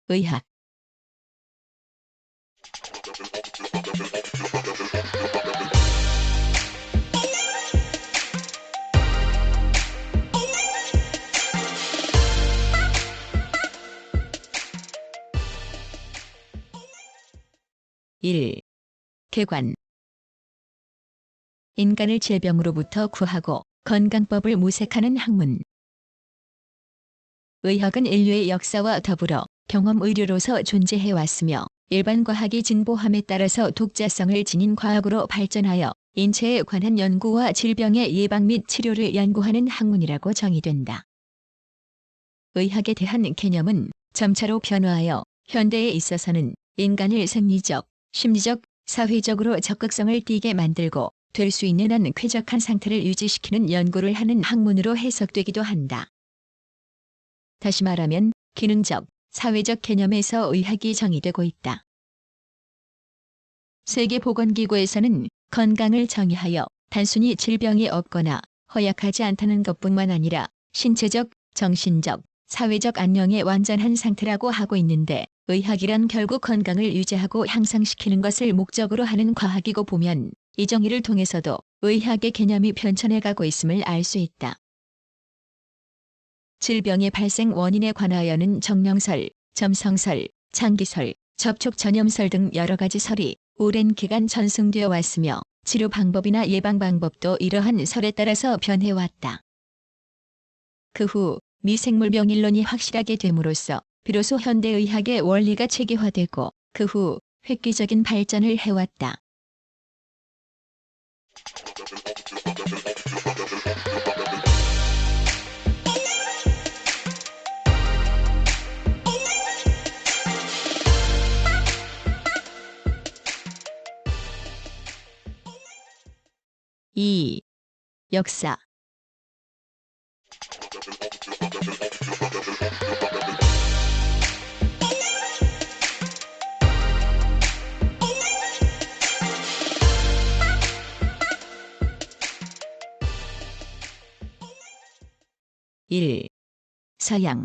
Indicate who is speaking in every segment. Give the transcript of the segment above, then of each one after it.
Speaker 1: 의학. 일. 개관. 인간을 질병으로부터 구하고 건강법을 모색하는 학문. 의학은 인류의 역사와 더불어 경험 의료로서 존재해왔으며 일반 과학이 진보함에 따라서 독자성을 지닌 과학으로 발전하여 인체에 관한 연구와 질병의 예방 및 치료를 연구하는 학문이라고 정의된다. 의학에 대한 개념은 점차로 변화하여 현대에 있어서는 인간을 생리적, 심리적, 사회적으로 적극성을 띠게 만들고 될 수 있는 한 쾌적한 상태를 유지시키는 연구를 하는 학문으로 해석되기도 한다. 다시 말하면 기능적, 사회적 개념에서 의학이 정의되고 있다. 세계보건기구에서는 건강을 정의하여 단순히 질병이 없거나 허약하지 않다는 것뿐만 아니라 신체적, 정신적, 사회적 안녕의 완전한 상태라고 하고 있는데 의학이란 결국 건강을 유지하고 향상시키는 것을 목적으로 하는 과학이고 보면 이 정의를 통해서도 의학의 개념이 변천해가고 있음을 알 수 있다. 질병의 발생 원인에 관하여는 정령설, 점성설, 장기설, 접촉전염설 등 여러 가지 설이 오랜 기간 전승되어 왔으며 치료 방법이나 예방 방법도 이러한 설에 따라서 변해왔다. 그 후 미생물병 이론이 확실하게 됨으로써 비로소 현대의학의 원리가 체계화되고 그 후 획기적인 발전을 해왔다. 이. 역사. 일. 서양.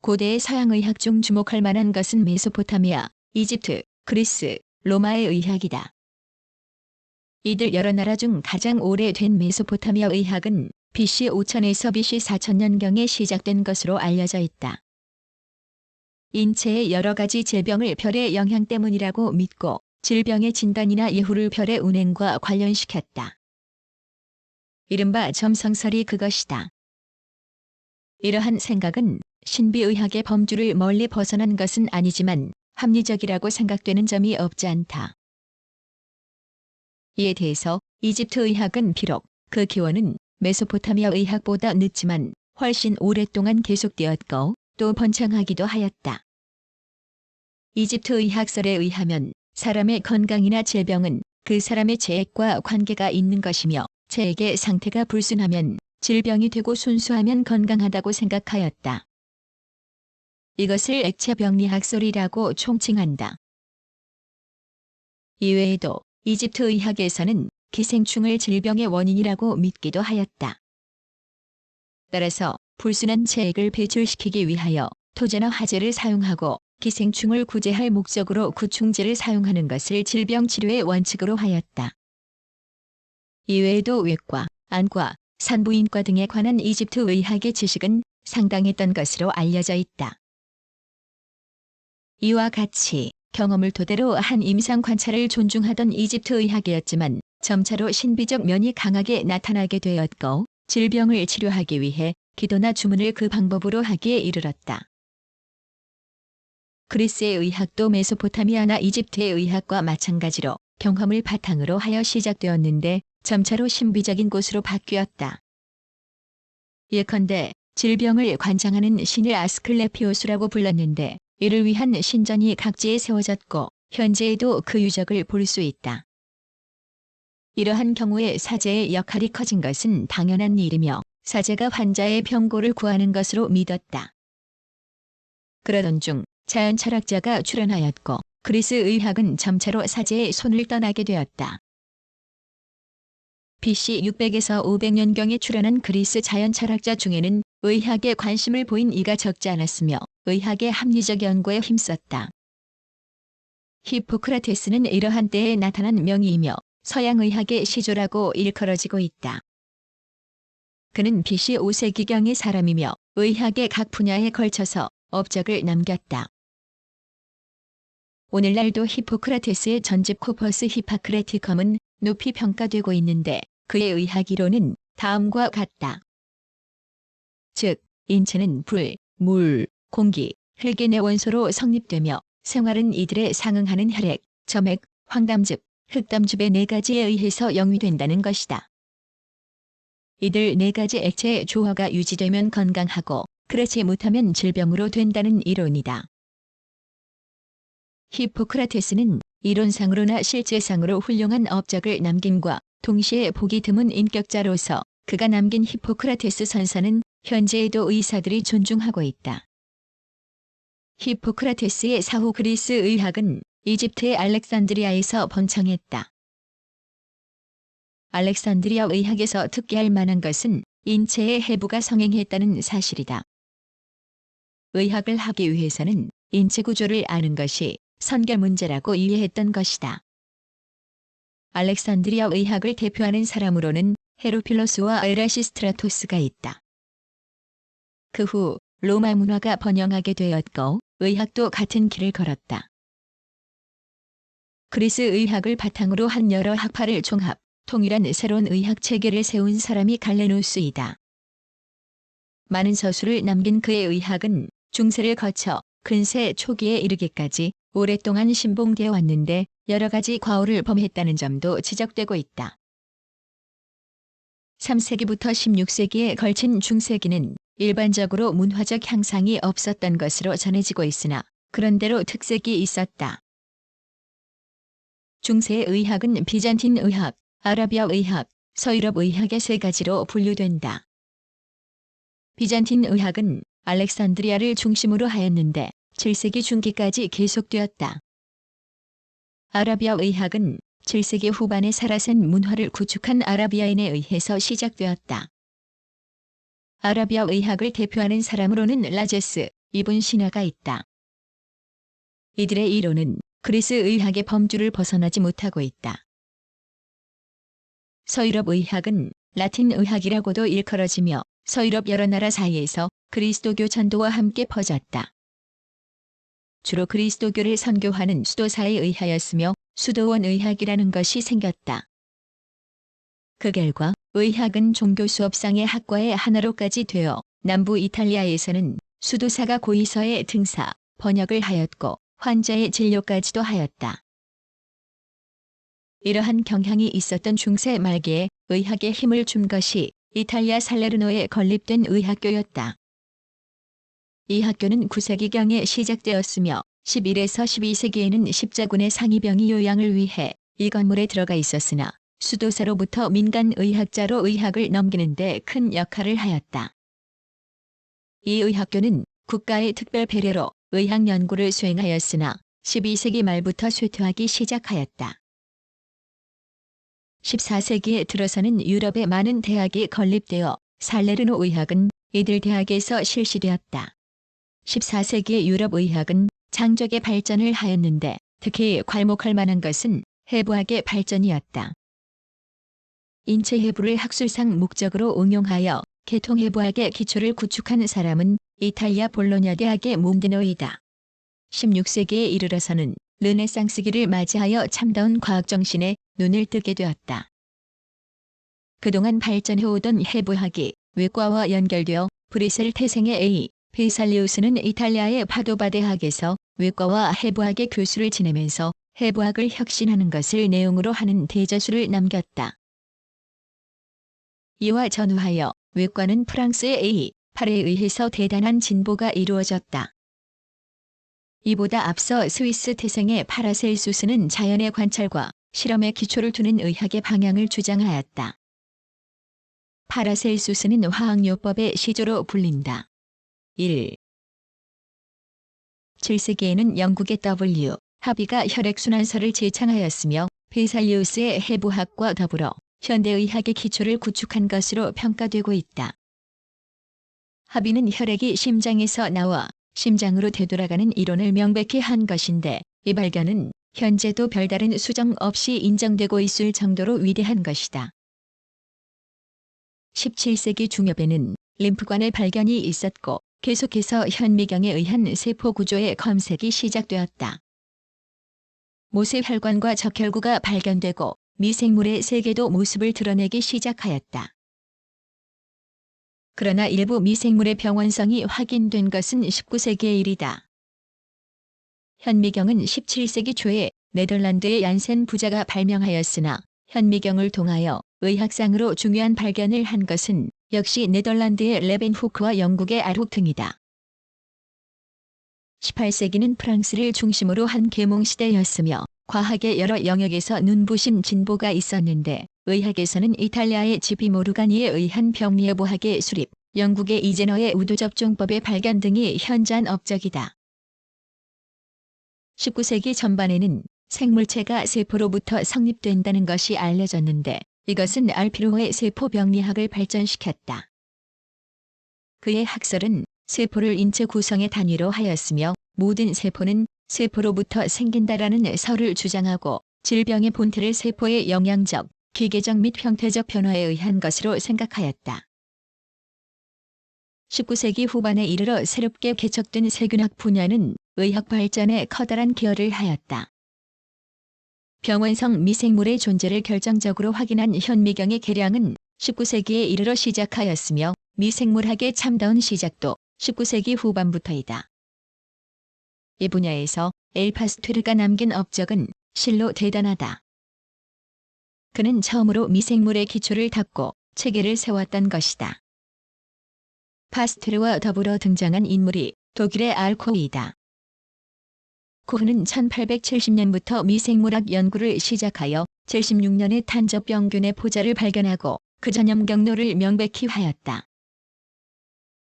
Speaker 1: 고대의 서양의학 중 주목할 만한 것은 메소포타미아, 이집트, 그리스, 로마의 의학이다. 이들 여러 나라 중 가장 오래된 메소포타미아 의학은 BC 5000에서 BC 4000년경에 시작된 것으로 알려져 있다. 인체의 여러 가지 질병을 별의 영향 때문이라고 믿고 질병의 진단이나 예후를 별의 운행과 관련시켰다. 이른바 점성설이 그것이다. 이러한 생각은 신비의학의 범주를 멀리 벗어난 것은 아니지만 합리적이라고 생각되는 점이 없지 않다. 이에 대해서 이집트 의학은 비록 그 기원은 메소포타미아 의학보다 늦지만 훨씬 오랫동안 계속되었고 또 번창하기도 하였다. 이집트 의학설에 의하면 사람의 건강이나 질병은 그 사람의 체액과 관계가 있는 것이며 체액의 상태가 불순하면 질병이 되고 순수하면 건강하다고 생각하였다. 이것을 액체병리학설이라고 총칭한다. 이외에도 이집트 의학에서는 기생충을 질병의 원인이라고 믿기도 하였다. 따라서 불순한 체액을 배출시키기 위하여 토제나 화제를 사용하고 기생충을 구제할 목적으로 구충제를 사용하는 것을 질병 치료의 원칙으로 하였다. 이외에도 외과, 안과, 산부인과 등에 관한 이집트 의학의 지식은 상당했던 것으로 알려져 있다. 이와 같이 경험을 토대로 한 임상 관찰을 존중하던 이집트 의학이었지만 점차로 신비적 면이 강하게 나타나게 되었고 질병을 치료하기 위해 기도나 주문을 그 방법으로 하기에 이르렀다. 그리스의 의학도 메소포타미아나 이집트의 의학과 마찬가지로 경험을 바탕으로 하여 시작되었는데 점차로 신비적인 곳으로 바뀌었다. 예컨대 질병을 관장하는 신을 아스클레피오스라고 불렀는데 이를 위한 신전이 각지에 세워졌고 현재에도 그 유적을 볼 수 있다. 이러한 경우에 사제의 역할이 커진 것은 당연한 일이며 사제가 환자의 병고를 구하는 것으로 믿었다. 그러던 중 자연 철학자가 출현하였고 그리스 의학은 점차로 사제의 손을 떠나게 되었다. BC 600에서 500년경에 출현한 그리스 자연 철학자 중에는 의학에 관심을 보인 이가 적지 않았으며 의학의 합리적 연구에 힘썼다. 히포크라테스는 이러한 때에 나타난 명의이며 서양 의학의 시조라고 일컬어지고 있다. 그는 BC 5세기경의 사람이며 의학의 각 분야에 걸쳐서 업적을 남겼다. 오늘날도 히포크라테스의 전집 코퍼스 히파크레티컴은 높이 평가되고 있는데 그의 의학 이론은 다음과 같다. 즉, 인체는 불, 물, 공기, 흙의 네 원소로 성립되며 생활은 이들에 상응하는 혈액, 점액, 황담즙, 흑담즙의 네 가지에 의해서 영위된다는 것이다. 이들 네 가지 액체의 조화가 유지되면 건강하고 그렇지 못하면 질병으로 된다는 이론이다. 히포크라테스는 이론상으로나 실제상으로 훌륭한 업적을 남김과 동시에 보기 드문 인격자로서 그가 남긴 히포크라테스 선서는 현재에도 의사들이 존중하고 있다. 히포크라테스의 사후 그리스 의학은 이집트의 알렉산드리아에서 번창했다. 알렉산드리아 의학에서 특기할 만한 것은 인체의 해부가 성행했다는 사실이다. 의학을 하기 위해서는 인체 구조를 아는 것이 선결 문제라고 이해했던 것이다. 알렉산드리아 의학을 대표하는 사람으로는 헤로필로스와 에라시스트라토스가 있다. 그 후 로마 문화가 번영하게 되었고 의학도 같은 길을 걸었다. 그리스 의학을 바탕으로 한 여러 학파를 종합, 통일한 새로운 의학 체계를 세운 사람이 갈레노스이다. 많은 서술을 남긴 그의 의학은 중세를 거쳐 근세 초기에 이르기까지 오랫동안 신봉되어 왔는데 여러 가지 과오를 범했다는 점도 지적되고 있다. 3세기부터 16세기에 걸친 중세기는 일반적으로 문화적 향상이 없었던 것으로 전해지고 있으나 그런대로 특색이 있었다. 중세의 의학은 비잔틴 의학, 아라비아 의학, 서유럽 의학의 세 가지로 분류된다. 비잔틴 의학은 알렉산드리아를 중심으로 하였는데 7세기 중기까지 계속되었다. 아라비아 의학은 7세기 후반에 사라센 문화를 구축한 아라비아인에 의해서 시작되었다. 아라비아 의학을 대표하는 사람으로는 라제스, 이븐 시나가 있다. 이들의 이론은 그리스 의학의 범주를 벗어나지 못하고 있다. 서유럽 의학은 라틴 의학이라고도 일컬어지며 서유럽 여러 나라 사이에서 그리스도교 전도와 함께 퍼졌다. 주로 그리스도교를 선교하는 수도사에 의하였으며 수도원 의학이라는 것이 생겼다. 그 결과 의학은 종교 수업상의 학과의 하나로까지 되어 남부 이탈리아에서는 수도사가 고의서의 등사, 번역을 하였고 환자의 진료까지도 하였다. 이러한 경향이 있었던 중세 말기에 의학에 힘을 준 것이 이탈리아 살레르노에 건립된 의학교였다. 이 학교는 9세기경에 시작되었으며 11에서 12세기에는 십자군의 상이병이 요양을 위해 이 건물에 들어가 있었으나 수도사로부터 민간 의학자로 의학을 넘기는 데 큰 역할을 하였다. 이 의학교는 국가의 특별 배려로 의학 연구를 수행하였으나 12세기 말부터 쇠퇴하기 시작하였다. 14세기에 들어서는 유럽의 많은 대학이 건립되어 살레르노 의학은 이들 대학에서 실시되었다. 14세기의 유럽 의학은 장족의 발전을 하였는데 특히 괄목할 만한 것은 해부학의 발전이었다. 인체 해부를 학술상 목적으로 응용하여 계통해부학의 기초를 구축한 사람은 이탈리아 볼로냐 대학의 몬디노이다. 16세기에 이르러서는 르네상스기를 맞이하여 참다운 과학정신에 눈을 뜨게 되었다. 그동안 발전해오던 해부학이 외과와 연결되어 브리셀 태생의 A. 베살리우스는 이탈리아의 파도바 대학에서 외과와 해부학의 교수를 지내면서 해부학을 혁신하는 것을 내용으로 하는 대저술을 남겼다. 이와 전후하여 외과는 프랑스의 A. 팔에 의해서 대단한 진보가 이루어졌다. 이보다 앞서 스위스 태생의 파라셀수스는 자연의 관찰과 실험의 기초를 두는 의학의 방향을 주장하였다. 파라셀수스는 화학요법의 시조로 불린다. 1. 17세기에는 영국의 W. 하비가 혈액순환설을 제창하였으며 베살리우스의 해부학과 더불어 현대의학의 기초를 구축한 것으로 평가되고 있다. 하비는 혈액이 심장에서 나와 심장으로 되돌아가는 이론을 명백히 한 것인데 이 발견은 현재도 별다른 수정 없이 인정되고 있을 정도로 위대한 것이다. 17세기 중엽에는 림프관의 발견이 있었고 계속해서 현미경에 의한 세포 구조의 검색이 시작되었다. 모세혈관과 적혈구가 발견되고 미생물의 세계도 모습을 드러내기 시작하였다. 그러나 일부 미생물의 병원성이 확인된 것은 19세기의 일이다. 현미경은 17세기 초에 네덜란드의 얀센 부자가 발명하였으나 현미경을 통하여 의학상으로 중요한 발견을 한 것은 역시 네덜란드의 레벤후크와 영국의 아룩 등이다. 18세기는 프랑스를 중심으로 한 계몽시대였으며 과학의 여러 영역에서 눈부신 진보가 있었는데 의학에서는 이탈리아의 지피 모르가니에 의한 병리여부학의 수립, 영국의 이제너의 우두접종법의 발견 등이 현저한 업적이다. 19세기 전반에는 생물체가 세포로부터 성립된다는 것이 알려졌는데 이것은 알피로의 세포병리학을 발전시켰다. 그의 학설은 세포를 인체 구성의 단위로 하였으며 모든 세포는 세포로부터 생긴다라는 설을 주장하고 질병의 본태를 세포의 영양적, 기계적 및 형태적 변화에 의한 것으로 생각하였다. 19세기 후반에 이르러 새롭게 개척된 세균학 분야는 의학 발전에 커다란 기여를 하였다. 병원성 미생물의 존재를 결정적으로 확인한 현미경의 개량은 19세기에 이르러 시작하였으며 미생물학의 참다운 시작도 19세기 후반부터이다. 이 분야에서 엘 파스투르가 남긴 업적은 실로 대단하다. 그는 처음으로 미생물의 기초를 닦고 체계를 세웠던 것이다. 파스투르와 더불어 등장한 인물이 독일의 알코이다. 코흐는 1870년부터 미생물학 연구를 시작하여 76년에 탄저병균의 포자를 발견하고 그 전염 경로를 명백히 하였다.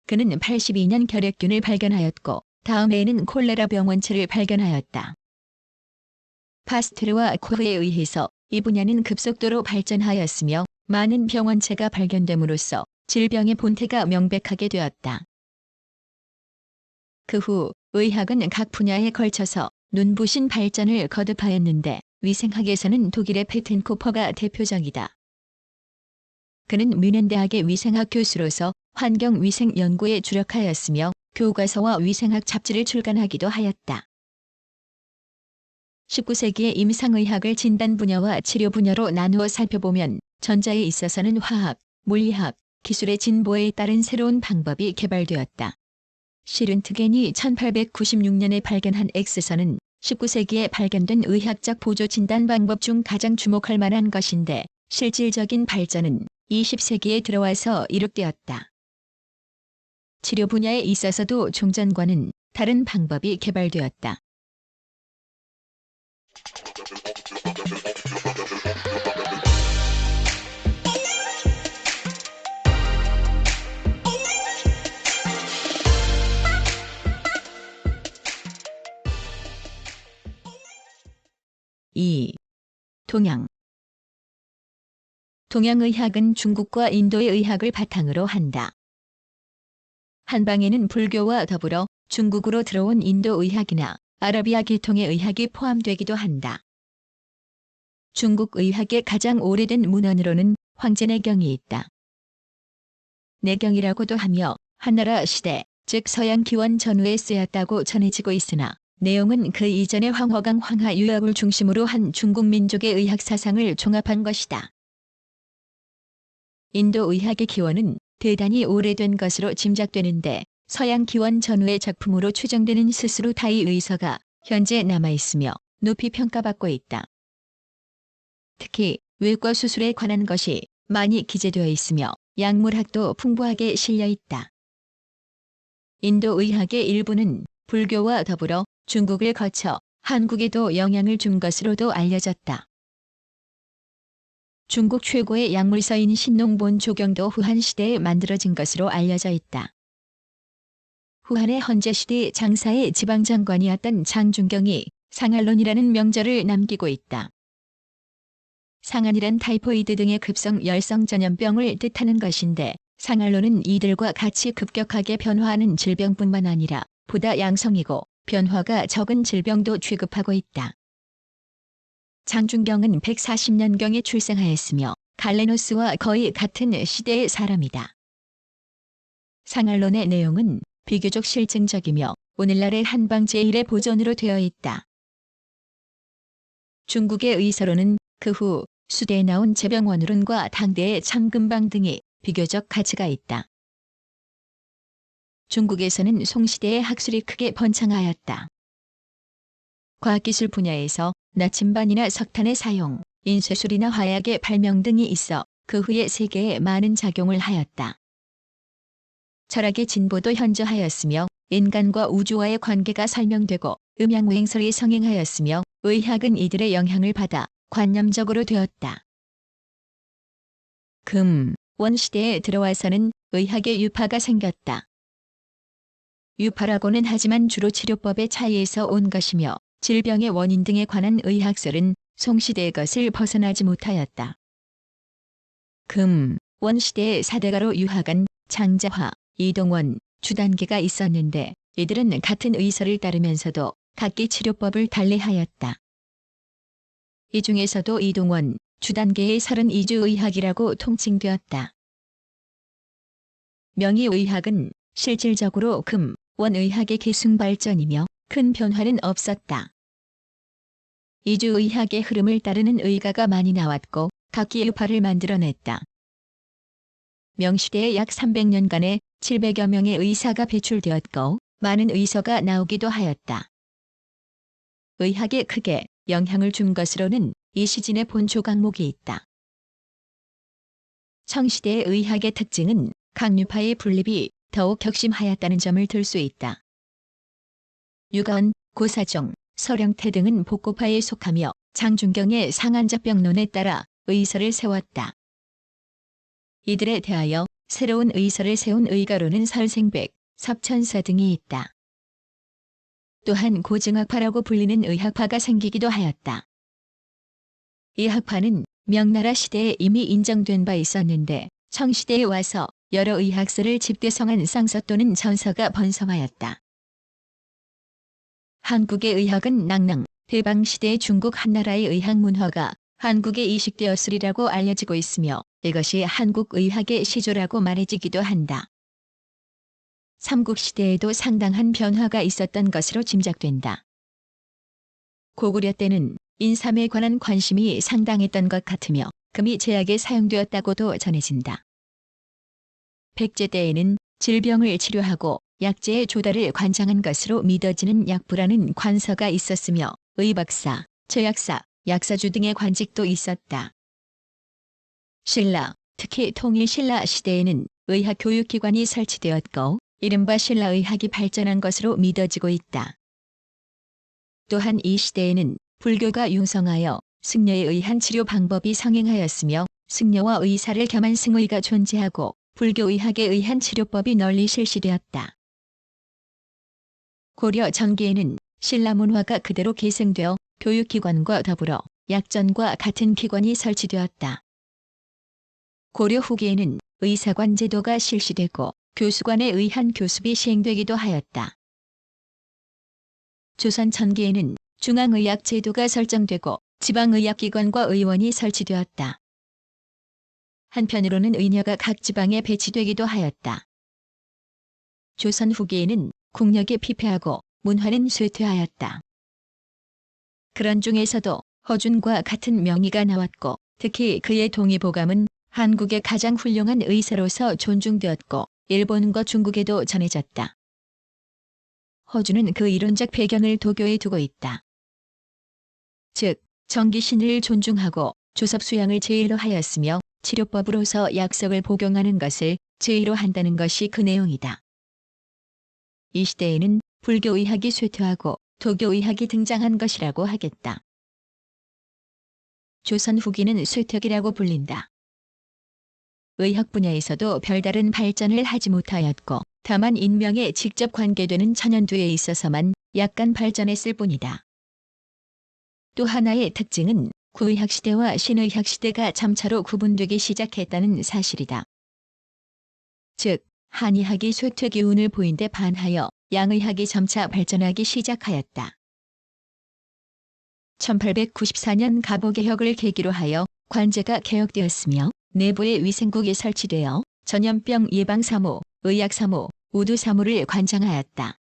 Speaker 1: 그는 82년 결핵균을 발견하였고 다음 해에는 콜레라 병원체를 발견하였다. 파스투르와 코흐에 의해서 이 분야는 급속도로 발전하였으며 많은 병원체가 발견됨으로써 질병의 본태가 명백하게 되었다. 그 후 의학은 각 분야에 걸쳐서 눈부신 발전을 거듭하였는데 위생학에서는 독일의 페텐코퍼가 대표적이다. 그는 뮌헨대학의 위생학 교수로서 환경위생 연구에 주력하였으며 교과서와 위생학 잡지를 출간하기도 하였다. 19세기의 임상의학을 진단 분야와 치료 분야로 나누어 살펴보면 전자에 있어서는 화학, 물리학, 기술의 진보에 따른 새로운 방법이 개발되었다. 시른트겐이 1896년에 발견한 X선은 19세기에 발견된 의학적 보조 진단 방법 중 가장 주목할 만한 것인데 실질적인 발전은 20세기에 들어와서 이룩되었다. 치료 분야에 있어서도 종전과는 다른 방법이 개발되었다. 동양. 동양의학은 중국과 인도의 의학을 바탕으로 한다. 한방에는 불교와 더불어 중국으로 들어온 인도의학이나 아라비아 계통의 의학이 포함되기도 한다. 중국 의학의 가장 오래된 문헌으로는 황제내경이 있다. 내경이라고도 하며 한나라 시대, 즉 서양 기원 전후에 쓰였다고 전해지고 있으나 내용은 그 이전의 황허강 황하 유역을 중심으로 한 중국 민족의 의학 사상을 종합한 것이다. 인도 의학의 기원은 대단히 오래된 것으로 짐작되는데 서양 기원 전후의 작품으로 추정되는 스스루 타이 의서가 현재 남아있으며 높이 평가받고 있다. 특히 외과 수술에 관한 것이 많이 기재되어 있으며 약물학도 풍부하게 실려 있다. 인도 의학의 일부는 불교와 더불어 중국을 거쳐 한국에도 영향을 준 것으로도 알려졌다. 중국 최고의 약물서인 신농본 조경도 후한 시대에 만들어진 것으로 알려져 있다. 후한의 헌제시대 장사의 지방장관이었던 장준경이 상한론이라는 명절을 남기고 있다. 상한이란 타이포이드 등의 급성 열성 전염병을 뜻하는 것인데 상한론은 이들과 같이 급격하게 변화하는 질병뿐만 아니라 보다 양성이고 변화가 적은 질병도 취급하고 있다. 장준경은 140년경에 출생하였으며 갈레노스와 거의 같은 시대의 사람이다. 상한론의 내용은 비교적 실증적이며 오늘날의 한방 제1의 보존으로 되어 있다. 중국의 의서로는 그 후 수대에 나온 제병원론과 당대의 청금방 등이 비교적 가치가 있다. 중국에서는 송시대의 학술이 크게 번창하였다. 과학기술 분야에서 나침반이나 석탄의 사용, 인쇄술이나 화약의 발명 등이 있어 그 후에 세계에 많은 작용을 하였다. 철학의 진보도 현저하였으며 인간과 우주와의 관계가 설명되고 음양오행설이 성행하였으며 의학은 이들의 영향을 받아 관념적으로 되었다. 원 시대에 들어와서는 의학의 유파가 생겼다. 유파라고는 하지만 주로 치료법의 차이에서 온 것이며 질병의 원인 등에 관한 의학설은 송시대의 것을 벗어나지 못하였다. 원 시대의 사대가로 유학은 장자화, 이동원, 주단계가 있었는데 이들은 같은 의설을 따르면서도 각기 치료법을 달리하였다. 이 중에서도 이동원, 주단계의 설은 이주의학이라고 통칭되었다. 명의의학은 실질적으로 원의학의 계승발전이며 큰 변화는 없었다. 이주의학의 흐름을 따르는 의가가 많이 나왔고 각기 유파를 만들어냈다. 명시대의 약 300년간에 700여 명의 의사가 배출되었고 많은 의서가 나오기도 하였다. 의학에 크게 영향을 준 것으로는 이시진의 본초 강목이 있다. 청시대의 의학의 특징은 강유파의 분립이 더욱 격심하였다는 점을 들 수 있다. 유건, 고사종, 서령태 등은 복고파에 속하며 장준경의 상한적병론에 따라 의설을 세웠다. 이들에 대하여 새로운 의설을 세운 의가로는 설생백, 섭천사 등이 있다. 또한 고증학파라고 불리는 의학파가 생기기도 하였다. 이 학파는 명나라 시대에 이미 인정된 바 있었는데 청시대에 와서 여러 의학설을 집대성한 쌍서 또는 전서가 번성하였다. 한국의 의학은 낭랑, 대방시대의 중국 한나라의 의학 문화가 한국에 이식되었으리라고 알려지고 있으며 이것이 한국 의학의 시조라고 말해지기도 한다. 삼국시대에도 상당한 변화가 있었던 것으로 짐작된다. 고구려 때는 인삼에 관한 관심이 상당했던 것 같으며 금이 제약에 사용되었다고도 전해진다. 백제 때에는 질병을 치료하고 약재의 조달을 관장한 것으로 믿어지는 약부라는 관서가 있었으며 의박사, 제약사, 약사주 등의 관직도 있었다. 신라, 특히 통일신라 시대에는 의학교육기관이 설치되었고 이른바 신라의학이 발전한 것으로 믿어지고 있다. 또한 이 시대에는 불교가 융성하여 승려에 의한 치료 방법이 성행하였으며 승려와 의사를 겸한 승의가 존재하고 불교의학에 의한 치료법이 널리 실시되었다. 고려 전기에는 신라문화가 그대로 계승되어 교육기관과 더불어 약전과 같은 기관이 설치되었다. 고려 후기에는 의사관 제도가 실시되고 교수관에 의한 교습이 시행되기도 하였다. 조선 전기에는 중앙의학 제도가 설정되고 지방의학기관과 의원이 설치되었다. 한편으로는 의녀가 각 지방에 배치되기도 하였다. 조선 후기에는 국력이 피폐하고 문화는 쇠퇴하였다. 그런 중에서도 허준과 같은 명의가 나왔고 특히 그의 동의보감은 한국의 가장 훌륭한 의사로서 존중되었고 일본과 중국에도 전해졌다. 허준은 그 이론적 배경을 도교에 두고 있다. 즉, 정기신을 존중하고 조섭수양을 제의로 하였으며 치료법으로서 약석을 복용하는 것을 제의로 한다는 것이 그 내용이다. 이 시대에는 불교의학이 쇠퇴하고 도교의학이 등장한 것이라고 하겠다. 조선 후기는 쇠퇴기라고 불린다. 의학 분야에서도 별다른 발전을 하지 못하였고 다만 인명에 직접 관계되는 천연두에 있어서만 약간 발전했을 뿐이다. 또 하나의 특징은 구의학시대와 신의학시대가 점차로 구분되기 시작했다는 사실이다. 즉, 한의학이 쇠퇴기운을 보인 데 반하여 양의학이 점차 발전하기 시작하였다. 1894년 가보개혁을 계기로 하여 관제가 개혁되었으며 내부에 위생국이 설치되어 전염병 예방사무, 의학사무, 우두사무를 관장하였다.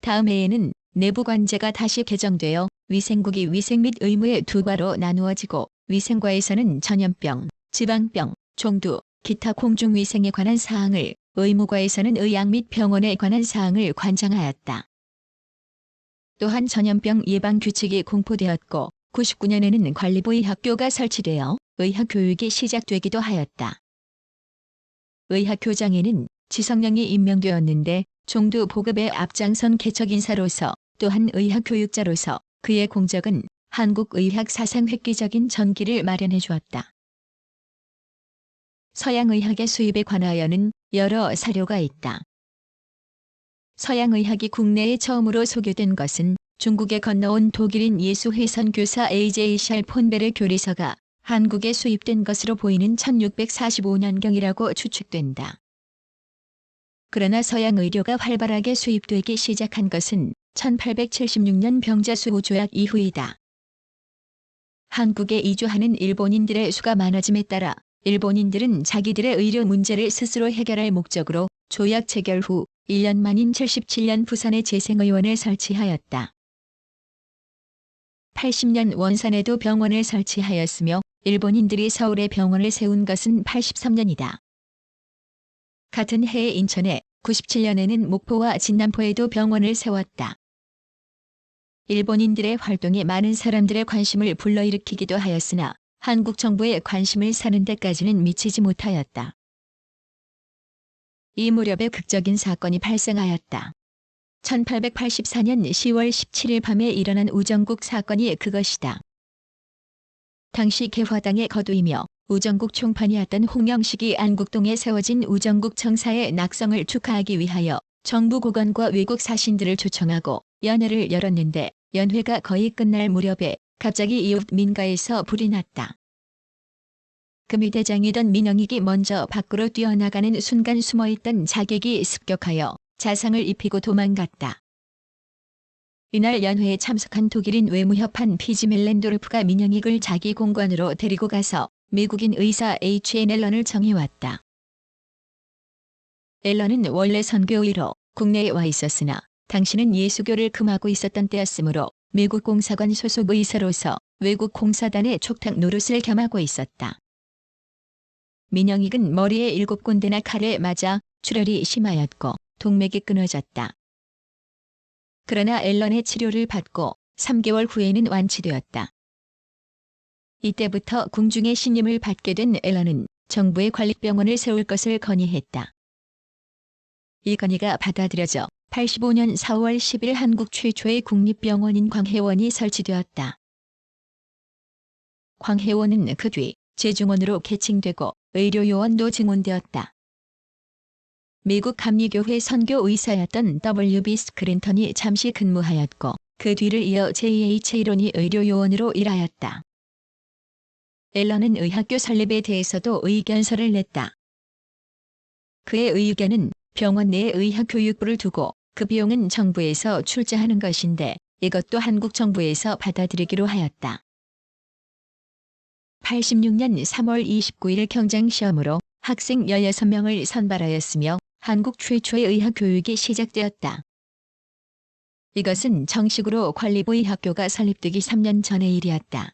Speaker 1: 다음 해에는 내부 관제가 다시 개정되어 위생국이 위생 및 의무의 두 과로 나누어지고 위생과에서는 전염병, 지방병, 종두, 기타 공중위생에 관한 사항을, 의무과에서는 의학 및 병원에 관한 사항을 관장하였다. 또한 전염병 예방 규칙이 공포되었고 99년에는 관리부의학교가 설치되어 의학교육이 시작되기도 하였다. 의학교장에는 지성령이 임명되었는데 종두 보급에 앞장선 개척인사로서 또한 의학교육자로서 그의 공적은 한국의학 사상 획기적인 전기를 마련해 주었다. 서양의학의 수입에 관하여는 여러 사료가 있다. 서양의학이 국내에 처음으로 소개된 것은 중국에 건너온 독일인 예수회선 교사 A.J. 샬 폰베르 교리서가 한국에 수입된 것으로 보이는 1645년경이라고 추측된다. 그러나 서양 의료가 활발하게 수입되기 시작한 것은 1876년 병자수호 조약 이후이다. 한국에 이주하는 일본인들의 수가 많아짐에 따라 일본인들은 자기들의 의료 문제를 스스로 해결할 목적으로 조약 체결 후 1년 만인 77년 부산에 재생의원을 설치하였다. 80년 원산에도 병원을 설치하였으며 일본인들이 서울에 병원을 세운 것은 83년이다. 같은 해에 인천에, 97년에는 목포와 진남포에도 병원을 세웠다. 일본인들의 활동에 많은 사람들의 관심을 불러일으키기도 하였으나 한국 정부의 관심을 사는 데까지는 미치지 못하였다. 이 무렵에 극적인 사건이 발생하였다. 1884년 10월 17일 밤에 일어난 우정국 사건이 그것이다. 당시 개화당의 거두이며 우정국 총판이었던 홍영식이 안국동에 세워진 우정국 청사의 낙성을 축하하기 위하여 정부 고관과 외국 사신들을 초청하고 연회를 열었는데 연회가 거의 끝날 무렵에 갑자기 이웃 민가에서 불이 났다. 금위대장이던 민영익이 먼저 밖으로 뛰어나가는 순간 숨어있던 자객이 습격하여 자상을 입히고 도망갔다. 이날 연회에 참석한 독일인 외무협한 피지 멜렌도르프가 민영익을 자기 공관으로 데리고 가서 미국인 의사 H.N. 앨런을 정해왔다. 앨런은 원래 선교의로 국내에 와 있었으나 당시는 예수교를 금하고 있었던 때였으므로 미국 공사관 소속 의사로서 외국 공사단의 촉탁 노릇을 겸하고 있었다. 민영익은 머리에 7군데나 칼에 맞아 출혈이 심하였고 동맥이 끊어졌다. 그러나 앨런의 치료를 받고 3개월 후에는 완치되었다. 이때부터 궁중의 신임을 받게 된 앨런은 정부의 관립병원을 세울 것을 건의했다. 이 건의가 받아들여져 85년 4월 10일 한국 최초의 국립병원인 광해원이 설치되었다. 광해원은 그 뒤 제중원으로 개칭되고 의료요원도 증원되었다. 미국 감리교회 선교의사였던 W.B. 스크린턴이 잠시 근무하였고 그 뒤를 이어 J.H. 이론이 의료요원으로 일하였다. 앨런은 의학교 설립에 대해서도 의견서를 냈다. 그의 의견은 병원 내에 의학교육부를 두고 그 비용은 정부에서 출자하는 것인데 이것도 한국 정부에서 받아들이기로 하였다. 86년 3월 29일 경장시험으로 학생 16명을 선발하였으며 한국 최초의 의학교육이 시작되었다. 이것은 정식으로 관리부의학교가 설립되기 3년 전의 일이었다.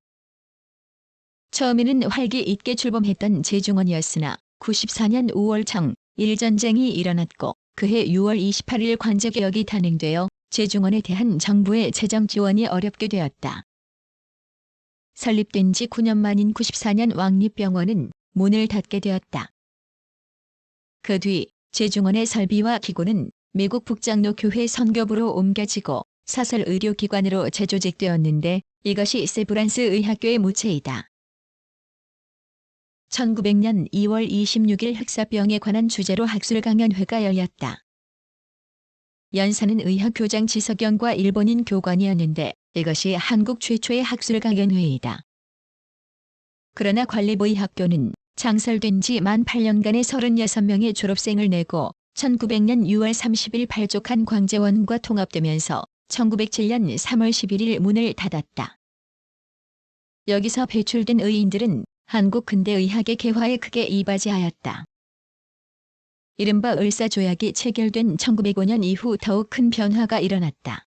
Speaker 1: 처음에는 활기 있게 출범했던 제중원이었으나 94년 5월 청 일전쟁이 일어났고 그해 6월 28일 관제개혁이 단행되어 제중원에 대한 정부의 재정 지원이 어렵게 되었다. 설립된 지 9년 만인 94년 왕립병원은 문을 닫게 되었다. 그 뒤 제중원의 설비와 기구는 미국 북장로 교회 선교부로 옮겨지고 사설 의료기관으로 재조직되었는데 이것이 세브란스 의학교의 모체이다. 1900년 2월 26일 흑사병에 관한 주제로 학술 강연회가 열렸다. 연사는 의학교장 지석영과 일본인 교관이었는데 이것이 한국 최초의 학술 강연회이다. 그러나 관리부의학교는 창설된 지 만 8년간의 36명의 졸업생을 내고 1900년 6월 30일 발족한 광제원과 통합되면서 1907년 3월 11일 문을 닫았다. 여기서 배출된 의인들은 한국 근대의학의 개화에 크게 이바지하였다. 이른바 을사조약이 체결된 1905년 이후 더욱 큰 변화가 일어났다.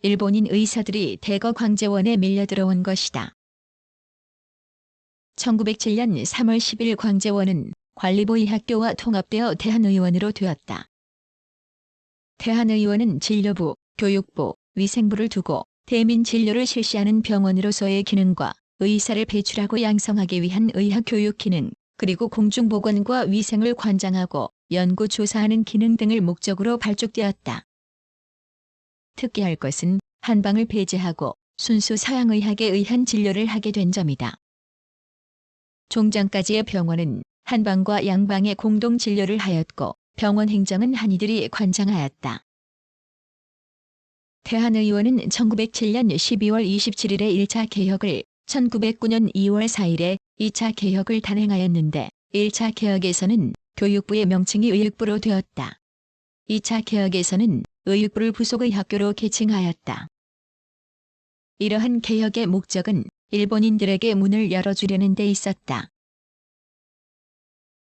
Speaker 1: 일본인 의사들이 대거 광제원에 밀려들어온 것이다. 1907년 3월 10일 광제원은 관리부의학교와 통합되어 대한의원으로 되었다. 대한의원은 진료부, 교육부, 위생부를 두고 대민 진료를 실시하는 병원으로서의 기능과 의사를 배출하고 양성하기 위한 의학교육 기능, 그리고 공중보건과 위생을 관장하고 연구조사하는 기능 등을 목적으로 발족되었다. 특기할 것은 한방을 배제하고 순수 서양의학에 의한 진료를 하게 된 점이다. 종장까지의 병원은 한방과 양방의 공동 진료를 하였고 병원 행정은 한의들이 관장하였다. 대한의원은 1907년 12월 27일에 1차 개혁을, 1909년 2월 4일에 2차 개혁을 단행하였는데 1차 개혁에서는 교육부의 명칭이 의육부로 되었다. 2차 개혁에서는 의육부를 부속의학교로 개칭하였다. 이러한 개혁의 목적은 일본인들에게 문을 열어주려는 데 있었다.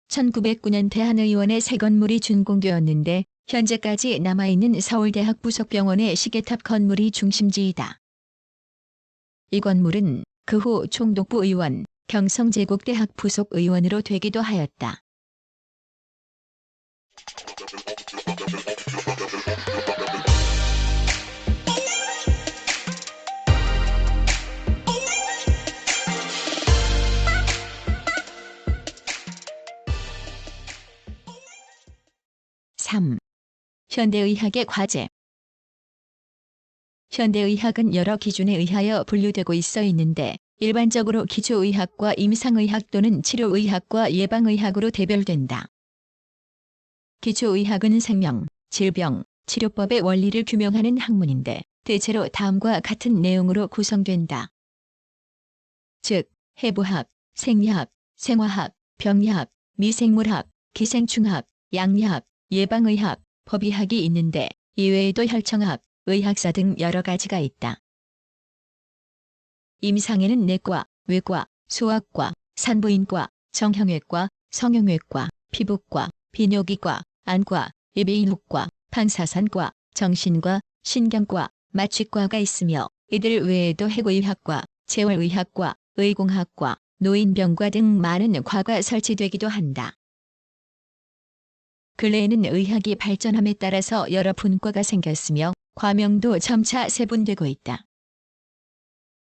Speaker 1: 1909년 대한의원의 새 건물이 준공되었는데 현재까지 남아있는 서울대학 부속병원의 시계탑 건물이 중심지이다. 이 건물은 그 후 총독부 의원, 경성제국대학 부속 의원으로 되기도 하였다. (3) 현대의학의 과제. 현대의학은 여러 기준에 의하여 분류되고 있는데 일반적으로 기초의학과 임상의학 또는 치료의학과 예방의학으로 대별된다. 기초의학은 생명, 질병, 치료법의 원리를 규명하는 학문인데 대체로 다음과 같은 내용으로 구성된다. 즉, 해부학, 생리학, 생화학, 병리학, 미생물학, 기생충학, 양리학, 예방의학, 법의학이 있는데 이외에도 혈청학, 의학사 등 여러 가지가 있다. 임상에는 내과, 외과, 소아과, 산부인과, 정형외과, 성형외과, 피부과, 비뇨기과, 안과, 이비인후과, 방사선과, 정신과, 신경과, 마취과가 있으며 이들 외에도 해고의학과, 재활의학과, 의공학과, 노인병과 등 많은 과가 설치되기도 한다. 근래에는 의학이 발전함에 따라서 여러 분과가 생겼으며 과명도 점차 세분되고 있다.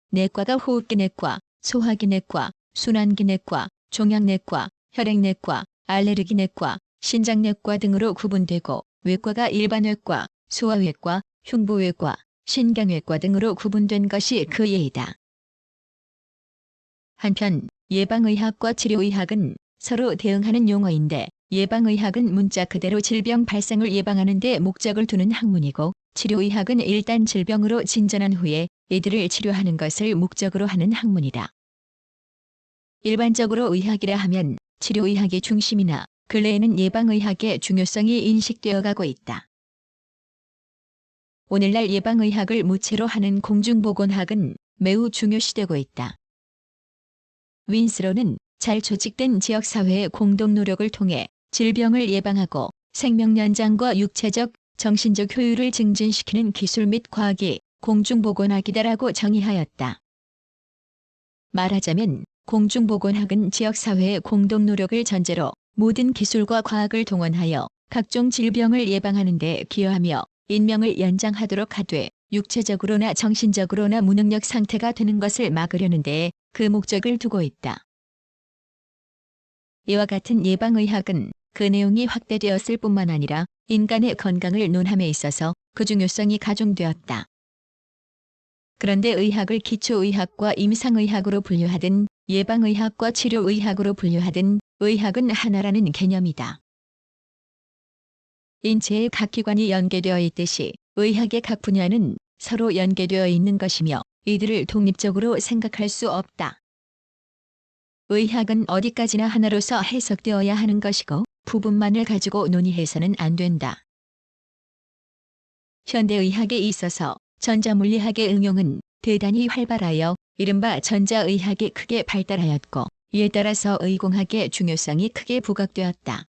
Speaker 1: 내과가 호흡기내과, 소화기내과, 순환기내과, 종양내과, 혈액내과, 알레르기내과, 신장내과 등으로 구분되고 외과가 일반외과, 소아외과, 흉부외과, 신경외과 등으로 구분된 것이 그 예이다. 한편 예방의학과 치료의학은 서로 대응하는 용어인데 예방의학은 문자 그대로 질병 발생을 예방하는 데 목적을 두는 학문이고 치료의학은 일단 질병으로 진전한 후에 이들을 치료하는 것을 목적으로 하는 학문이다. 일반적으로 의학이라 하면 치료의학이 중심이나 근래에는 예방의학의 중요성이 인식되어 가고 있다. 오늘날 예방의학을 무채로 하는 공중보건학은 매우 중요시되고 있다. 윈스로는 잘 조직된 지역사회의 공동노력을 통해 질병을 예방하고 생명 연장과 육체적, 정신적 효율을 증진시키는 기술 및 과학이 공중보건학이다라고 정의하였다. 말하자면 공중보건학은 지역사회의 공동노력을 전제로 모든 기술과 과학을 동원하여 각종 질병을 예방하는 데 기여하며 인명을 연장하도록 하되 육체적으로나 정신적으로나 무능력 상태가 되는 것을 막으려는 데에 그 목적을 두고 있다. 이와 같은 예방의학은 그 내용이 확대되었을 뿐만 아니라 인간의 건강을 논함에 있어서 그 중요성이 가중되었다. 그런데 의학을 기초의학과 임상의학으로 분류하든 예방의학과 치료의학으로 분류하든 의학은 하나라는 개념이다. 인체의 각 기관이 연계되어 있듯이 의학의 각 분야는 서로 연계되어 있는 것이며 이들을 독립적으로 생각할 수 없다. 의학은 어디까지나 하나로서 해석되어야 하는 것이고 부분만을 가지고 논의해서는 안 된다. 현대의학에 있어서 전자물리학의 응용은 대단히 활발하여 이른바 전자의학이 크게 발달하였고 이에 따라서 의공학의 중요성이 크게 부각되었다.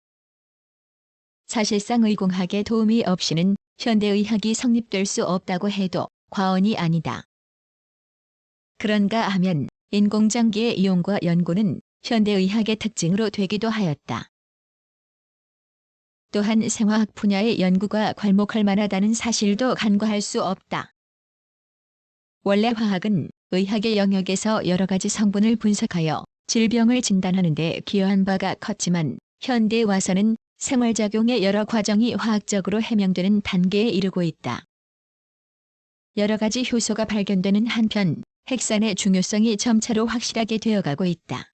Speaker 1: 사실상 의공학의 도움이 없이는 현대의학이 성립될 수 없다고 해도 과언이 아니다. 그런가 하면 인공장기의 이용과 연구는 현대의학의 특징으로 되기도 하였다. 또한 생화학 분야의 연구가 괄목할 만하다는 사실도 간과할 수 없다. 원래 화학은 의학의 영역에서 여러 가지 성분을 분석하여 질병을 진단하는 데 기여한 바가 컸지만 현대에 와서는 생활작용의 여러 과정이 화학적으로 해명되는 단계에 이르고 있다. 여러 가지 효소가 발견되는 한편 핵산의 중요성이 점차로 확실하게 되어가고 있다.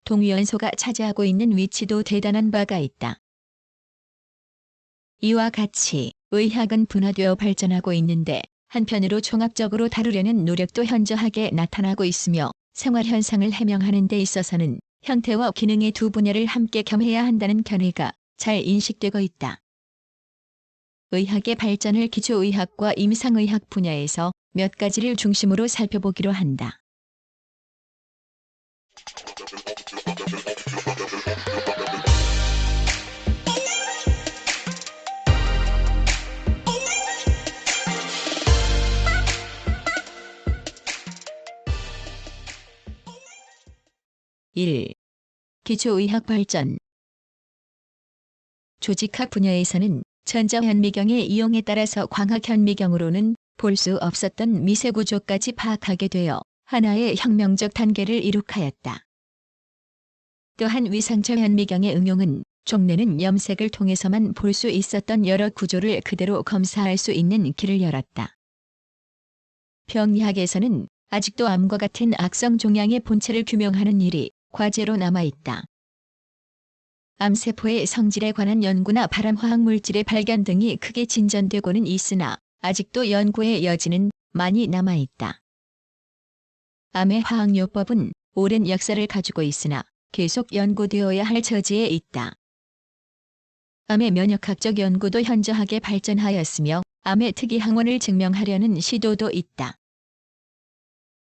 Speaker 1: 동위원소가 차지하고 있는 위치도 대단한 바가 있다. 이와 같이 의학은 분화되어 발전하고 있는데 한편으로 종합적으로 다루려는 노력도 현저하게 나타나고 있으며 생활현상을 해명하는 데 있어서는 형태와 기능의 두 분야를 함께 겸해야 한다는 견해가 잘 인식되고 있다. 의학의 발전을 기초의학과 임상의학 분야에서 몇 가지를 중심으로 살펴보기로 한다. 1. 기초의학 발전. 조직학 분야에서는 전자현미경의 이용에 따라서 광학현미경으로는 볼 수 없었던 미세구조까지 파악하게 되어 하나의 혁명적 단계를 이룩하였다. 또한 위상처 현미경의 응용은 종래는 염색을 통해서만 볼 수 있었던 여러 구조를 그대로 검사할 수 있는 길을 열었다. 병리학에서는 아직도 암과 같은 악성 종양의 본체를 규명하는 일이 과제로 남아있다. 암세포의 성질에 관한 연구나 발암화학 물질의 발견 등이 크게 진전되고는 있으나 아직도 연구의 여지는 많이 남아있다. 암의 화학요법은 오랜 역사를 가지고 있으나 계속 연구되어야 할 처지에 있다. 암의 면역학적 연구도 현저하게 발전하였으며 암의 특이항원을 증명하려는 시도도 있다.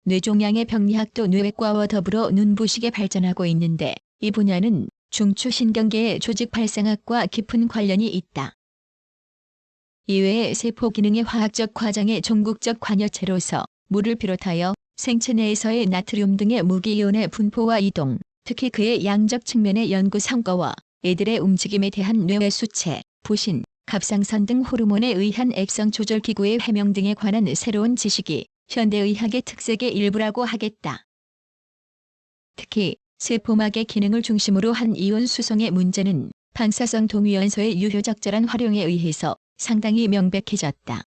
Speaker 1: 뇌종양의 병리학도 뇌외과와 더불어 눈부시게 발전하고 있는데 이 분야는 중추신경계의 조직 발생학과 깊은 관련이 있다. 이외에 세포 기능의 화학적 과정의 종국적 관여체로서 물을 비롯하여 생체 내에서의 나트륨 등의 무기이온의 분포와 이동, 특히 그의 양적 측면의 연구 성과와 이들의 움직임에 대한 뇌의 수체, 부신, 갑상선 등 호르몬에 의한 액성 조절 기구의 해명 등에 관한 새로운 지식이 현대의학의 특색의 일부라고 하겠다. 특히 세포막의 기능을 중심으로 한 이온 수송의 문제는 방사성 동위원소의 유효적절한 활용에 의해서 상당히 명백해졌다.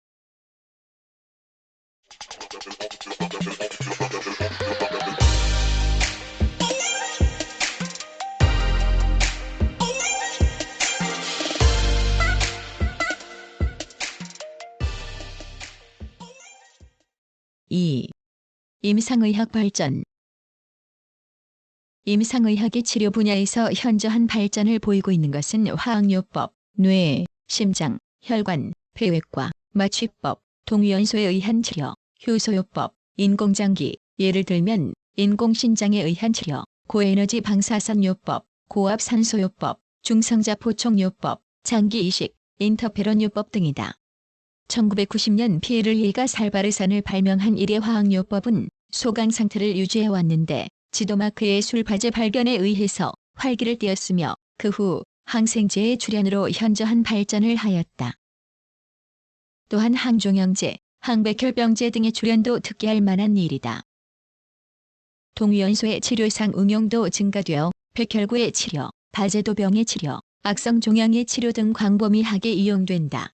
Speaker 1: 2. 임상의학 발전. 임상의학의 치료 분야에서 현저한 발전을 보이고 있는 것은 화학요법, 뇌, 심장, 혈관, 폐외과, 마취법, 동위원소에 의한 치료, 효소요법, 인공장기, 예를 들면 인공신장에 의한 치료, 고에너지 방사선요법, 고압산소요법, 중성자포총요법, 장기이식, 인터페론요법 등이다. 1990년 피에르 리가 살바르산을 발명한 이래 화학요법은 소강 상태를 유지해왔는데 지도마크의 술파제 발견에 의해서 활기를 띠었으며 그 후 항생제의 출현으로 현저한 발전을 하였다. 또한 항종형제, 항백혈병제 등의 출현도 특기할 만한 일이다. 동위원소의 치료상 응용도 증가되어 백혈구의 치료, 바제도병의 치료, 악성종양의 치료 등 광범위하게 이용된다.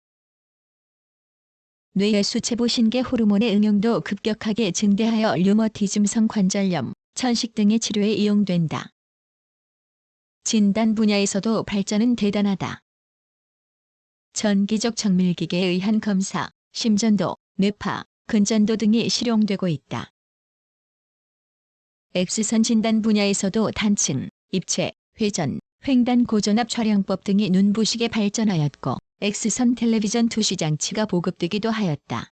Speaker 1: 뇌의 수체부 신계 호르몬의 응용도 급격하게 증대하여 류머티즘성 관절염, 천식 등의 치료에 이용된다. 진단 분야에서도 발전은 대단하다. 전기적 정밀기계에 의한 검사, 심전도, 뇌파, 근전도 등이 실용되고 있다. X선 진단 분야에서도 단층, 입체, 회전, 횡단 고전압 촬영법 등이 눈부시게 발전하였고 X선 텔레비전 투시 장치가 보급되기도 하였다.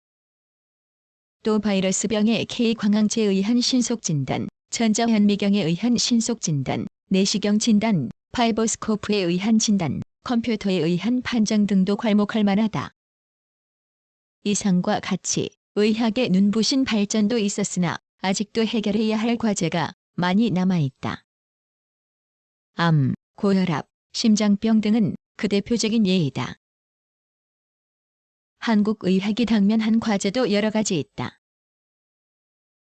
Speaker 1: 또 바이러스병의 K광항체에 의한 신속진단, 전자현미경에 의한 신속진단, 내시경 진단, 파이버스코프에 의한 진단, 컴퓨터에 의한 판정 등도 괄목할 만하다. 이상과 같이 의학의 눈부신 발전도 있었으나 아직도 해결해야 할 과제가 많이 남아있다. 암, 고혈압, 심장병 등은 그 대표적인 예이다. 한국 의학이 당면한 과제도 여러 가지 있다.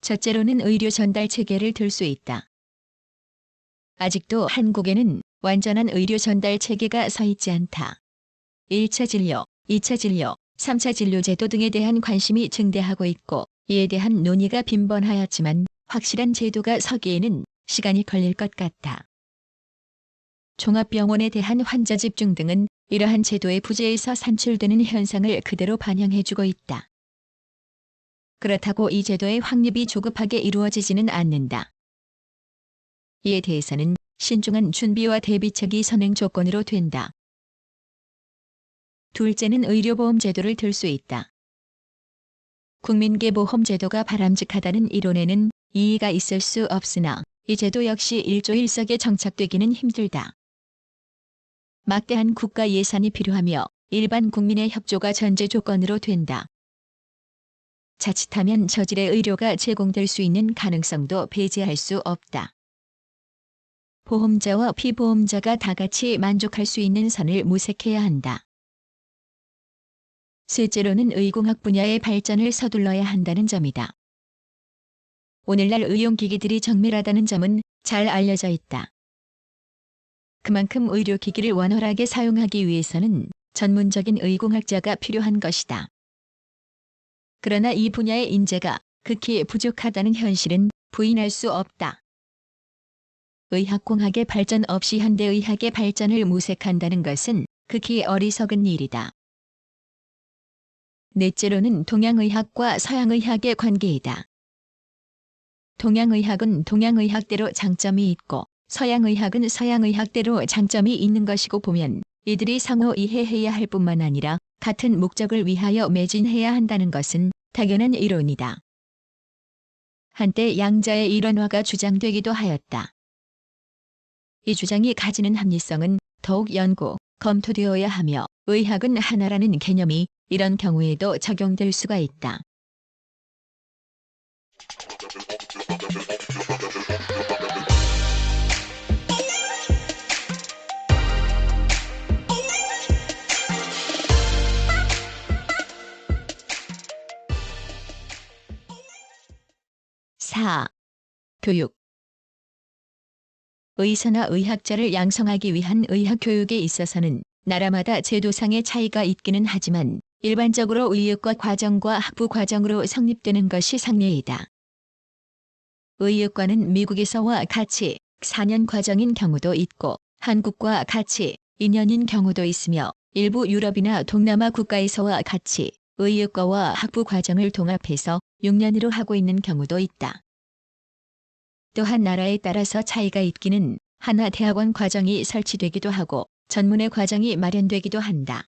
Speaker 1: 첫째로는 의료 전달 체계를 들 수 있다. 아직도 한국에는 완전한 의료 전달 체계가 서 있지 않다. 1차 진료, 2차 진료, 3차 진료 제도 등에 대한 관심이 증대하고 있고 이에 대한 논의가 빈번하였지만 확실한 제도가 서기에는 시간이 걸릴 것 같다. 종합병원에 대한 환자 집중 등은 이러한 제도의 부재에서 산출되는 현상을 그대로 반영해주고 있다. 그렇다고 이 제도의 확립이 조급하게 이루어지지는 않는다. 이에 대해서는 신중한 준비와 대비책이 선행 조건으로 된다. 둘째는 의료보험 제도를 들 수 있다. 국민계 보험 제도가 바람직하다는 이론에는 이의가 있을 수 없으나 이 제도 역시 일조일석에 정착되기는 힘들다. 막대한 국가 예산이 필요하며 일반 국민의 협조가 전제 조건으로 된다. 자칫하면 저질의 의료가 제공될 수 있는 가능성도 배제할 수 없다. 보험자와 피보험자가 다 같이 만족할 수 있는 선을 모색해야 한다. 셋째로는 의공학 분야의 발전을 서둘러야 한다는 점이다. 오늘날 의용기기들이 정밀하다는 점은 잘 알려져 있다. 그만큼 의료기기를 원활하게 사용하기 위해서는 전문적인 의공학자가 필요한 것이다. 그러나 이 분야의 인재가 극히 부족하다는 현실은 부인할 수 없다. 의학공학의 발전 없이 현대의학의 발전을 모색한다는 것은 극히 어리석은 일이다. 넷째로는 동양의학과 서양의학의 관계이다. 동양의학은 동양의학대로 장점이 있고 서양의학은 서양의학대로 장점이 있는 것이고 보면 이들이 상호 이해해야 할 뿐만 아니라 같은 목적을 위하여 매진해야 한다는 것은 당연한 이론이다. 한때 양자의 일원화가 주장되기도 하였다. 이 주장이 가지는 합리성은 더욱 연구, 검토되어야 하며 의학은 하나라는 개념이 이런 경우에도 적용될 수가 있다. 교육. 의사나 의학자를 양성하기 위한 의학교육에 있어서는 나라마다 제도상의 차이가 있기는 하지만 일반적으로 의육과 과정과 학부 과정으로 성립되는 것이 상례이다. 의육과는 미국에서와 같이 4년 과정인 경우도 있고 한국과 같이 2년인 경우도 있으며 일부 유럽이나 동남아 국가에서와 같이 의육과와 학부 과정을 동합해서 6년으로 하고 있는 경우도 있다. 또한 나라에 따라서 차이가 있기는 하나 대학원 과정이 설치되기도 하고 전문의 과정이 마련되기도 한다.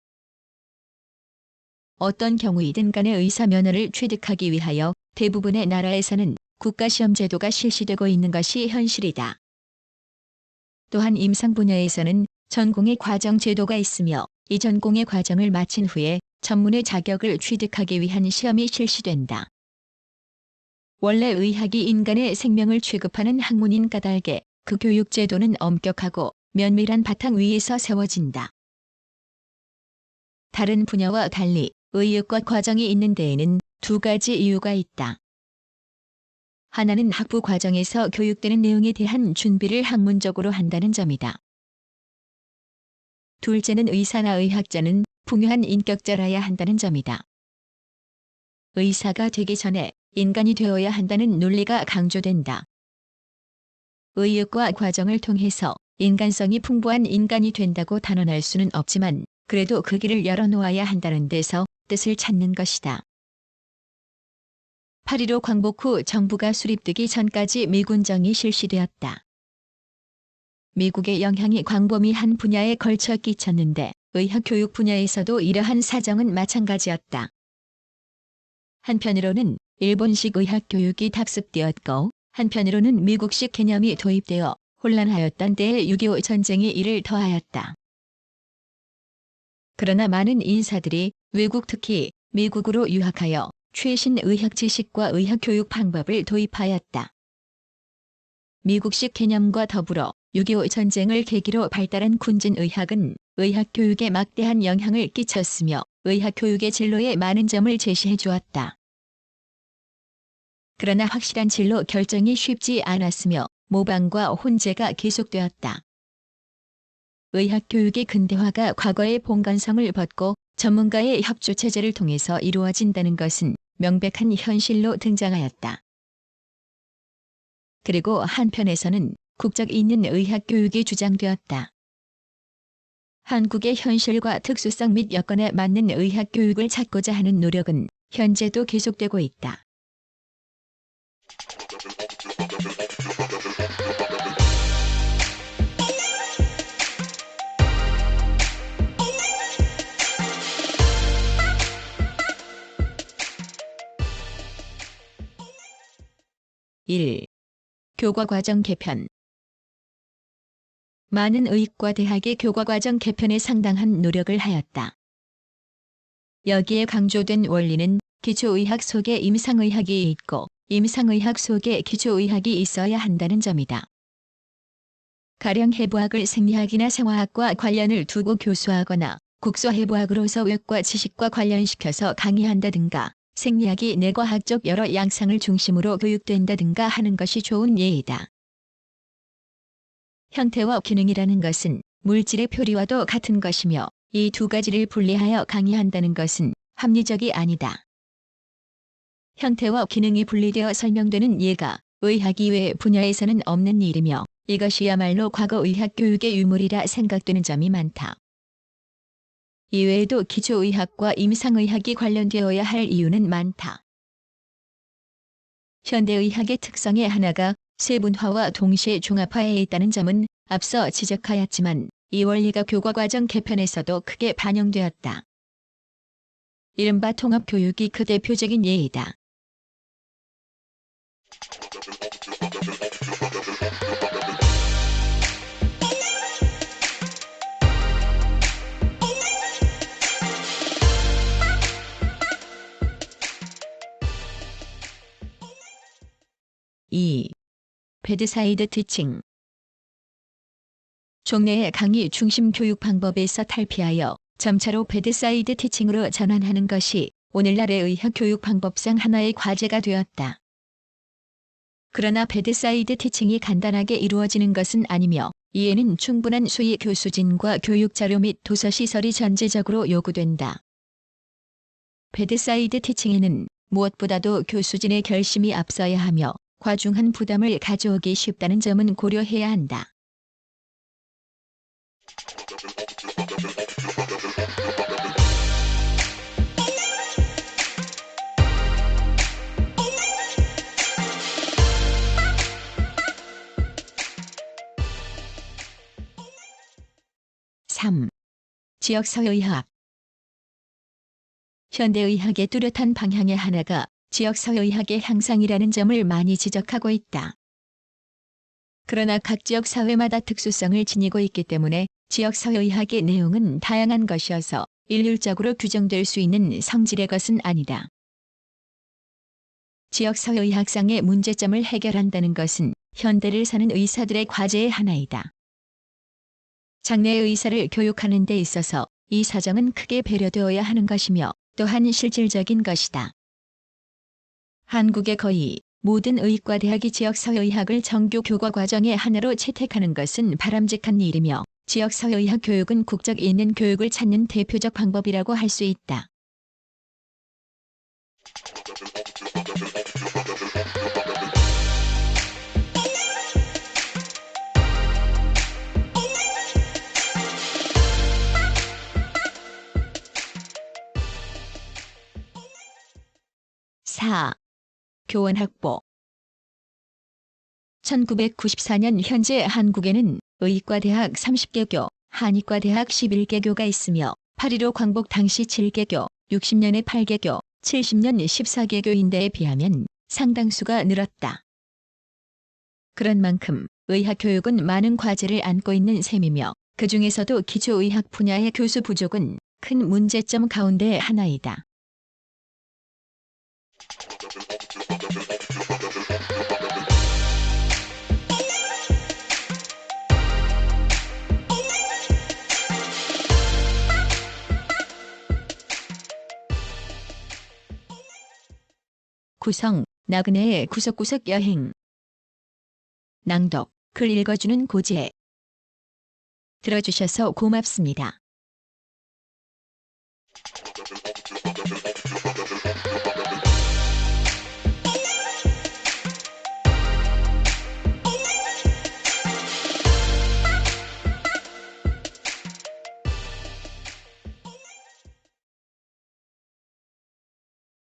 Speaker 1: 어떤 경우이든 간에 의사 면허를 취득하기 위하여 대부분의 나라에서는 국가시험 제도가 실시되고 있는 것이 현실이다. 또한 임상 분야에서는 전공의 과정 제도가 있으며 이 전공의 과정을 마친 후에 전문의 자격을 취득하기 위한 시험이 실시된다. 원래 의학이 인간의 생명을 취급하는 학문인 까닭에 그 교육 제도는 엄격하고 면밀한 바탕 위에서 세워진다. 다른 분야와 달리 의육과 과정이 있는 데에는 두 가지 이유가 있다. 하나는 학부 과정에서 교육되는 내용에 대한 준비를 학문적으로 한다는 점이다. 둘째는 의사나 의학자는 풍요한 인격자라야 한다는 점이다. 의사가 되기 전에 인간이 되어야 한다는 논리가 강조된다. 의학과 과정을 통해서 인간성이 풍부한 인간이 된다고 단언할 수는 없지만 그래도 그 길을 열어놓아야 한다는 데서 뜻을 찾는 것이다. 8.15 광복 후 정부가 수립되기 전까지 미군정이 실시되었다. 미국의 영향이 광범위한 분야에 걸쳐 끼쳤는데 의학 교육 분야에서도 이러한 사정은 마찬가지였다. 한편으로는 일본식 의학 교육이 답습되었고 한편으로는 미국식 개념이 도입되어 혼란하였던 때의 6.25 전쟁이 이를 더하였다. 그러나 많은 인사들이 외국 특히 미국으로 유학하여 최신 의학 지식과 의학 교육 방법을 도입하였다. 미국식 개념과 더불어 6.25 전쟁을 계기로 발달한 군진의학은 의학 교육에 막대한 영향을 끼쳤으며 의학 교육의 진로에 많은 점을 제시해 주었다. 그러나 확실한 진로 결정이 쉽지 않았으며 모방과 혼재가 계속되었다. 의학 교육의 근대화가 과거의 본관성을 벗고 전문가의 협조 체제를 통해서 이루어진다는 것은 명백한 현실로 등장하였다. 그리고 한편에서는 국적 있는 의학 교육이 주장되었다. 한국의 현실과 특수성 및 여건에 맞는 의학 교육을 찾고자 하는 노력은 현재도 계속되고 있다. (1) 교과과정 개편. 많은 의과 대학의 교과과정 개편에 상당한 노력을 하였다. 여기에 강조된 원리는 기초의학 속에 임상의학이 있고 임상의학 속에 기초의학이 있어야 한다는 점이다. 가령 해부학을 생리학이나 생화학과 관련을 두고 교수하거나 국소해부학으로서 외과 지식과 관련시켜서 강의한다든가 생리학이 내과학적 여러 양상을 중심으로 교육된다든가 하는 것이 좋은 예이다. 형태와 기능이라는 것은 물질의 표리와도 같은 것이며 이 두 가지를 분리하여 강의한다는 것은 합리적이 아니다. 형태와 기능이 분리되어 설명되는 예가 의학 이외의 분야에서는 없는 일이며 이것이야말로 과거 의학 교육의 유물이라 생각되는 점이 많다. 이외에도 기초의학과 임상의학이 관련되어야 할 이유는 많다. 현대의학의 특성의 하나가 세분화와 동시에 종합화에 있다는 점은 앞서 지적하였지만 이 원리가 교과과정 개편에서도 크게 반영되었다. 이른바 통합교육이 그 대표적인 예이다. (2) 배드사이드 티칭. 종래의 강의 중심 교육 방법에서 탈피하여 점차로 배드사이드 티칭으로 전환하는 것이 오늘날의 의학 교육 방법상 하나의 과제가 되었다. 그러나 배드사이드 티칭이 간단하게 이루어지는 것은 아니며 이에는 충분한 수의 교수진과 교육자료 및 도서시설이 전제적으로 요구된다. 배드사이드 티칭에는 무엇보다도 교수진의 결심이 앞서야 하며 과중한 부담을 가져오기 쉽다는 점은 고려해야 한다. (3) 지역사회의학. 현대의학의 뚜렷한 방향의 하나가 지역사회의학의 향상이라는 점을 많이 지적하고 있다. 그러나 각 지역 사회마다 특수성을 지니고 있기 때문에 지역사회의학의 내용은 다양한 것이어서 일률적으로 규정될 수 있는 성질의 것은 아니다. 지역사회의학상의 문제점을 해결한다는 것은 현대를 사는 의사들의 과제의 하나이다. 장내 의사를 교육하는 데 있어서 이 사정은 크게 배려되어야 하는 것이며 또한 실질적인 것이다. 한국의 거의 모든 의과대학이 지역사회의학을 정규 교과 과정의 하나로 채택하는 것은 바람직한 일이며 지역사회의학 교육은 국적 있는 교육을 찾는 대표적 방법이라고 할 수 있다. 4. 교원 확보. 1994년 현재 한국에는 의과대학 30개교, 한의과대학 11개교가 있으며 8.15 광복 당시 7개교, 60년에 8개교, 70년 14개교인데에 비하면 상당수가 늘었다. 그런 만큼 의학 교육은 많은 과제를 안고 있는 셈이며 그 중에서도 기초의학 분야의 교수 부족은 큰 문제점 가운데 하나이다. 구성, 나그네의 구석구석 여행. 낭독, 글 읽어주는 고지혜. 들어주셔서 고맙습니다.